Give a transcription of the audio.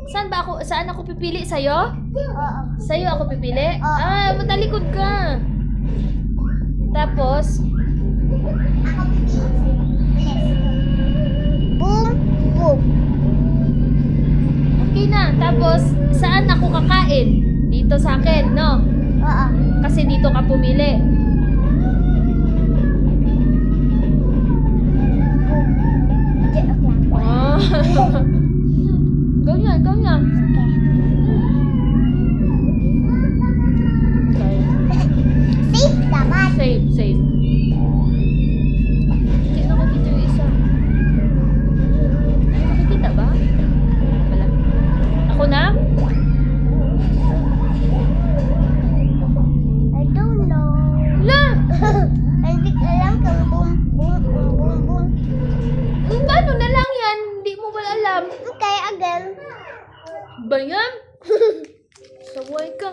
Saan ako pipili? Sa'yo? Oo. Sa'yo ako pipili? Oo. Ah, matalikod ka. Tapos, Ako pipili. Boom, boom. okay na. Tapos, saan ako kakain? Dito sa akin, no? Oo. Kasi dito ka pumili. Joke lang. Ah. Ganyan, ganyan. Okay. Safe naman. Save, save. Hindi nakakita yung isa. Ay, nakikita ba? Wala. Ako na? I don't know. Wala! Hindi ko alam kung boom, boom, boom, boom, boom. Paano na lang yan? Hindi mo ba alam? Okay, again. Ba yan? Saway ka.